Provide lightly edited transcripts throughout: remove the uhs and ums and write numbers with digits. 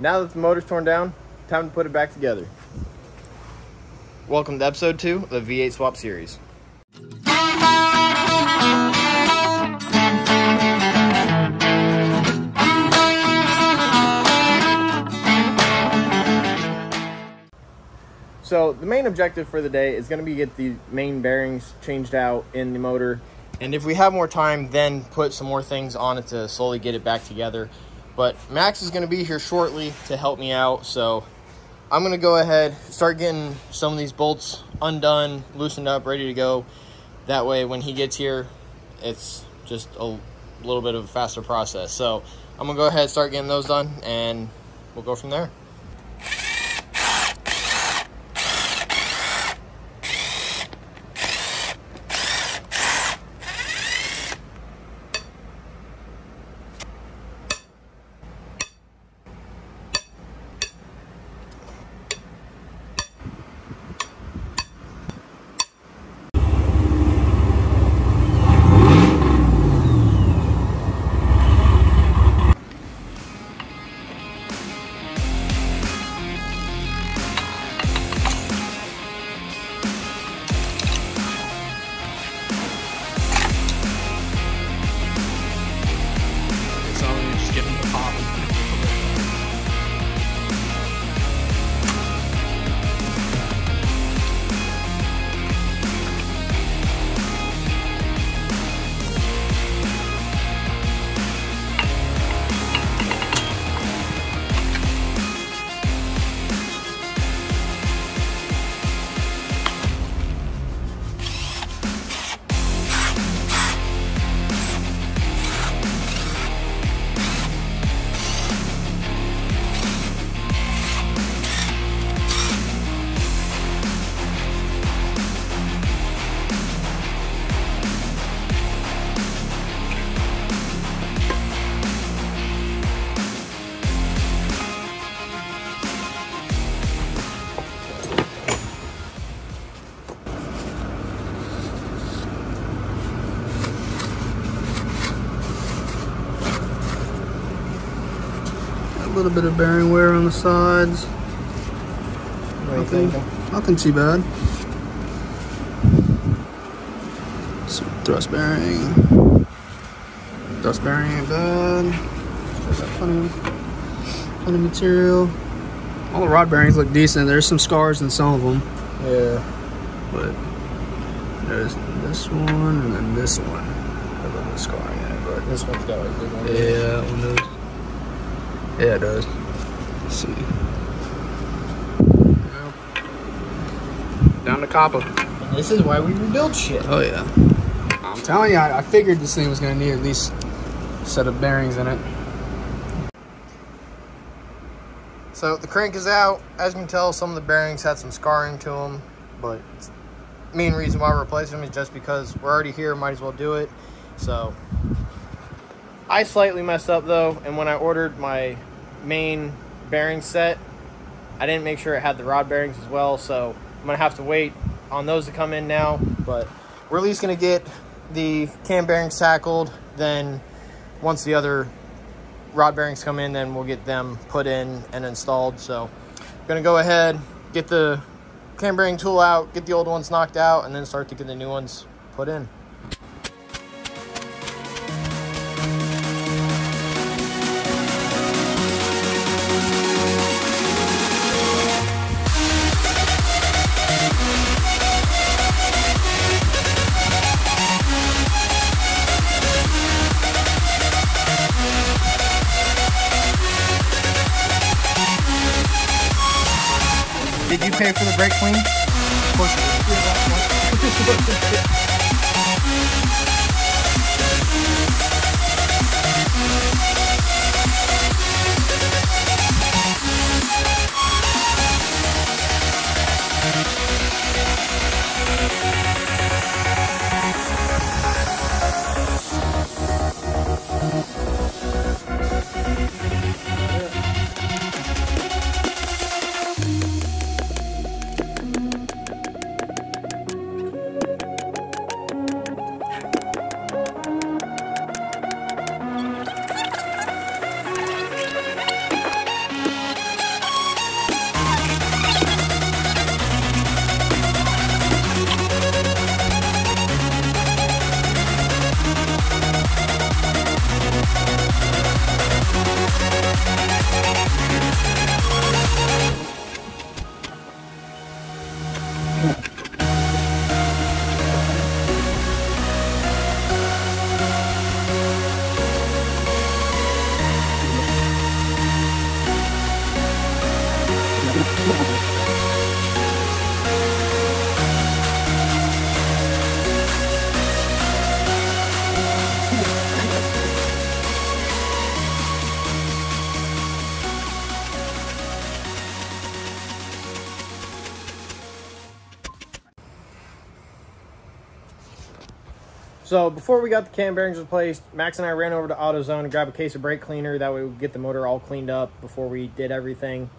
Now that the motor's torn down, time to put it back together. Welcome to episode 2 of the V8 Swap series. So the main objective for the day is going to be get the main bearings changed out in the motor. And if we have more time, then put some more things on it to slowly get it back together. But Max is going to be here shortly to help me out. So I'm going to go ahead, start getting some of these bolts undone, loosened up, ready to go. That way when he gets here, it's just a little bit of a faster process. So I'm going to go ahead, start getting those done, and we'll go from there. A little bit of bearing wear on the sides. Nothing too bad. Some thrust bearing. Thrust bearing ain't bad. Got plenty of material. All the rod bearings look decent. There's some scars in some of them. Yeah. But there's this one and then this one. A little bit of scarring in it, but This one's got like big one. yeah, that one does. Yeah, it does. Let's see. Well, down to copper. And this is why we rebuild shit. Oh yeah. I'm telling you, I figured this thing was gonna need at least a set of bearings in it. So the crank is out. As you can tell, some of the bearings had some scarring to them, but the main reason why we're replacing them is just because we're already here, might as well do it. So I slightly messed up though, and when I ordered my main bearing set, I didn't make sure it had the rod bearings as well, so I'm gonna have to wait on those to come in now. But we're at least gonna get the cam bearings tackled, then once the other rod bearings come in, then we'll get them put in and installed. So I'm gonna go ahead, get the cam bearing tool out, get the old ones knocked out, and then start to get the new ones put in. Did you pay for the brake clean? Of course you did. So before we got the cam bearings replaced, Max and I ran over to AutoZone to grab a case of brake cleaner. That way we could get the motor all cleaned up before we did everything.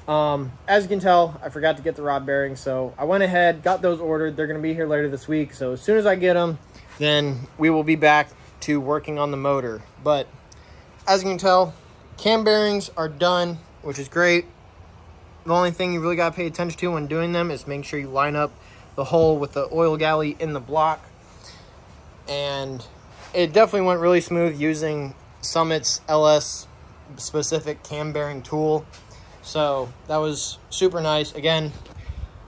As you can tell, I forgot to get the rod bearings, so I went ahead, got those ordered. They're going to be here later this week. So as soon as I get them, then we will be back to working on the motor. But as you can tell, cam bearings are done, which is great. The only thing you really got to pay attention to when doing them is make sure you line up the hole with the oil galley in the block. And it definitely went really smooth using Summit's LS specific cam bearing tool. So that was super nice. Again,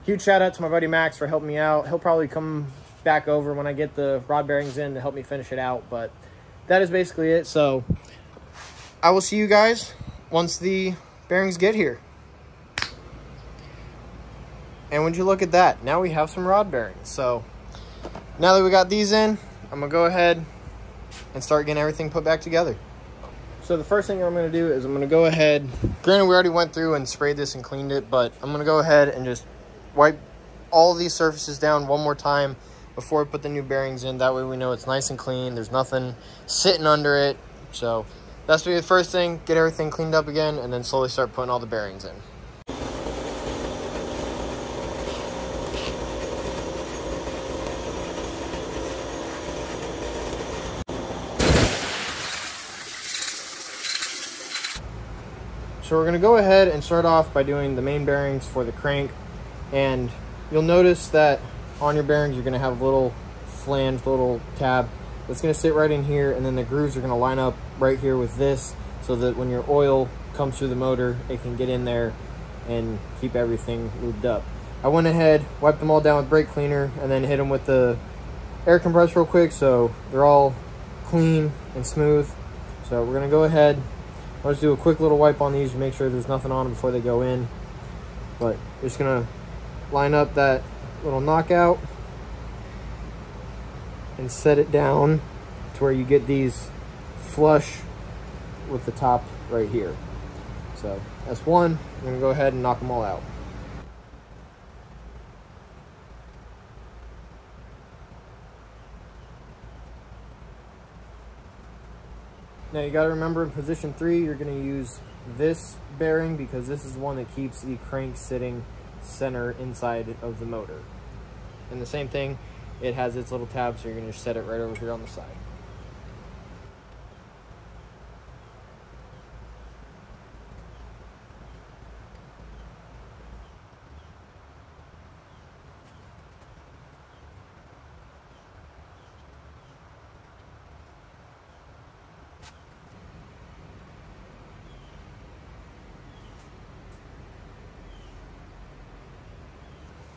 huge shout out to my buddy Max for helping me out. He'll probably come back over when I get the rod bearings in to help me finish it out. But that is basically it. So I will see you guys once the bearings get here. And would you look at that, now we have some rod bearings. So now that we got these in, I'm gonna go ahead and start getting everything put back together. So the first thing I'm gonna do is I'm gonna go ahead, granted we already went through and sprayed this and cleaned it, but I'm gonna go ahead and just wipe all of these surfaces down one more time before we put the new bearings in. That way we know it's nice and clean, there's nothing sitting under it. So that's gonna be the first thing, get everything cleaned up again, and then slowly start putting all the bearings in. So we're going to go ahead and start off by doing the main bearings for the crank. And you'll notice that on your bearings you're going to have a little flange, little tab that's going to sit right in here, and then the grooves are going to line up right here with this, so that when your oil comes through the motor it can get in there and keep everything lubed up. I went ahead, wiped them all down with brake cleaner, and then hit them with the air compressor real quick so they're all clean and smooth. So we're going to go ahead, I'll just do a quick little wipe on these to make sure there's nothing on them before they go in. But just gonna line up that little knockout and set it down to where you get these flush with the top right here. So that's one. I'm gonna go ahead and knock them all out. Now you got to remember, in position 3 you're going to use this bearing because this is the one that keeps the crank sitting center inside of the motor. And the same thing, it has its little tab, so you're going to set it right over here on the side.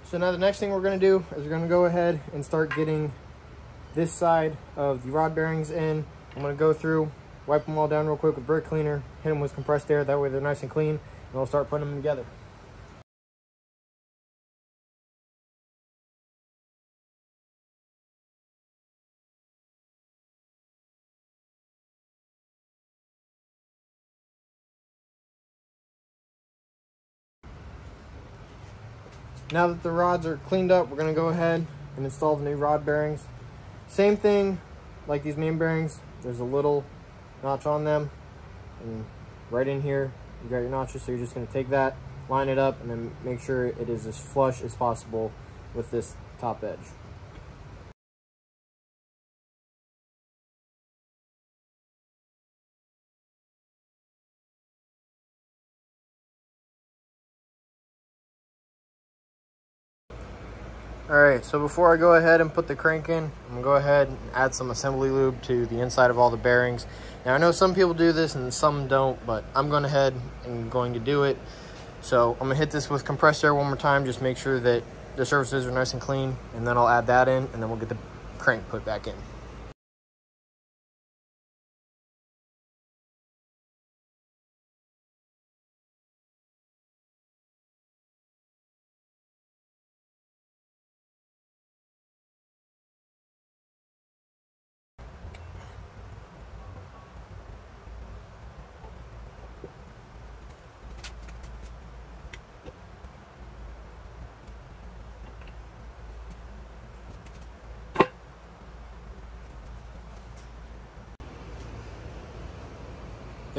So now the next thing we're going to do is we're going to go ahead and start getting this side of the rod bearings in. I'm going to go through, wipe them all down real quick with brake cleaner, hit them with compressed air, that way they're nice and clean, and we'll start putting them together. Now that the rods are cleaned up, we're going to go ahead and install the new rod bearings. Same thing like these main bearings, there's a little notch on them, and right in here you got your notches, so you're just going to take that, line it up, and then make sure it is as flush as possible with this top edge. Alright, so before I go ahead and put the crank in, I'm going to go ahead and add some assembly lube to the inside of all the bearings. Now I know some people do this and some don't, but I'm going ahead and going to do it. So I'm going to hit this with compressed air one more time, just make sure that the surfaces are nice and clean, and then I'll add that in, and then we'll get the crank put back in.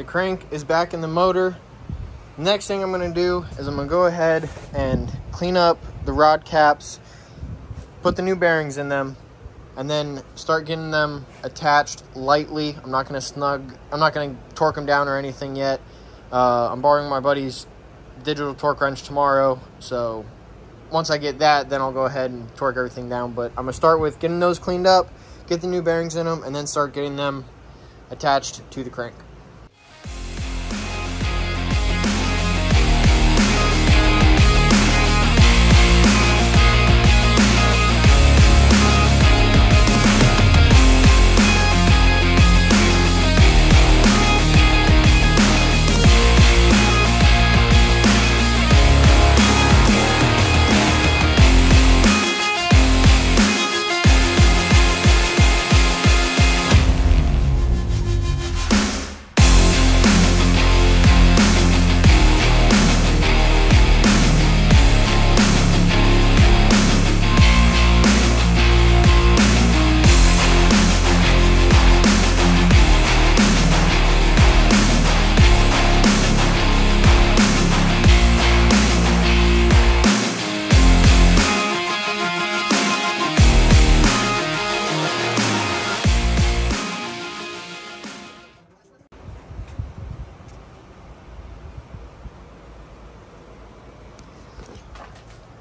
the crank is back in the motor. Next thing I'm going to do is I'm going to go ahead and clean up the rod caps, put the new bearings in them, and then start getting them attached lightly. I'm not going to torque them down or anything yet. I'm borrowing my buddy's digital torque wrench tomorrow, so once I get that, then I'll go ahead and torque everything down. But I'm going to start with getting those cleaned up, get the new bearings in them, and then start getting them attached to the crank.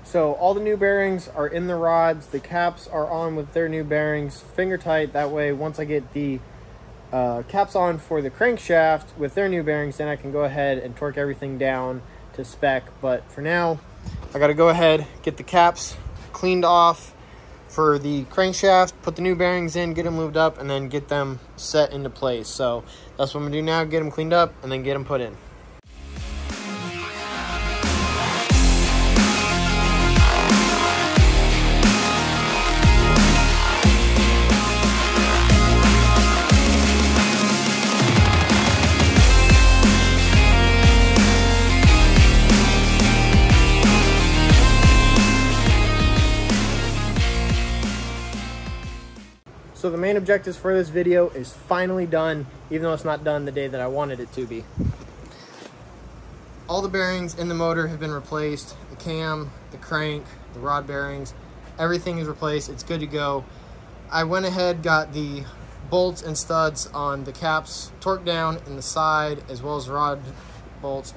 So all the new bearings are in the rods. The caps are on with their new bearings, finger tight. That way, once I get the caps on for the crankshaft with their new bearings, then I can go ahead and torque everything down to spec. But for now, I got to go ahead, get the caps cleaned off for the crankshaft, put the new bearings in, get them lubed up, and then get them set into place. So that's what I'm going to do now, get them cleaned up, and then get them put in. So the main objectives for this video is finally done, even though it's not done the day that I wanted it to be. All the bearings in the motor have been replaced. The cam, the crank, the rod bearings, everything is replaced. It's good to go. I went ahead, got the bolts and studs on the caps torqued down in the side, as well as the rod bolts.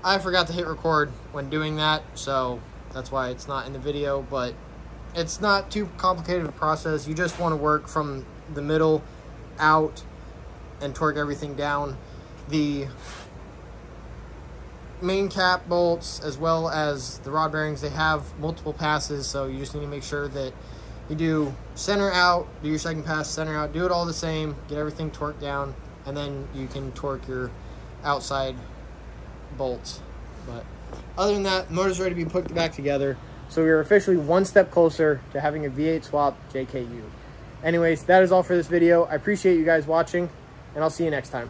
I forgot to hit record when doing that, so that's why it's not in the video, but it's not too complicated of a process. You just want to work from the middle out and torque everything down. The main cap bolts as well as the rod bearings, they have multiple passes, so you just need to make sure that you do center out, do your second pass, center out, do it all the same, get everything torqued down, and then you can torque your outside bolts. But other than that, the motor's ready to be put back together. So we're officially one step closer to having a V8 swap JKU. Anyways, that is all for this video. I appreciate you guys watching, and I'll see you next time.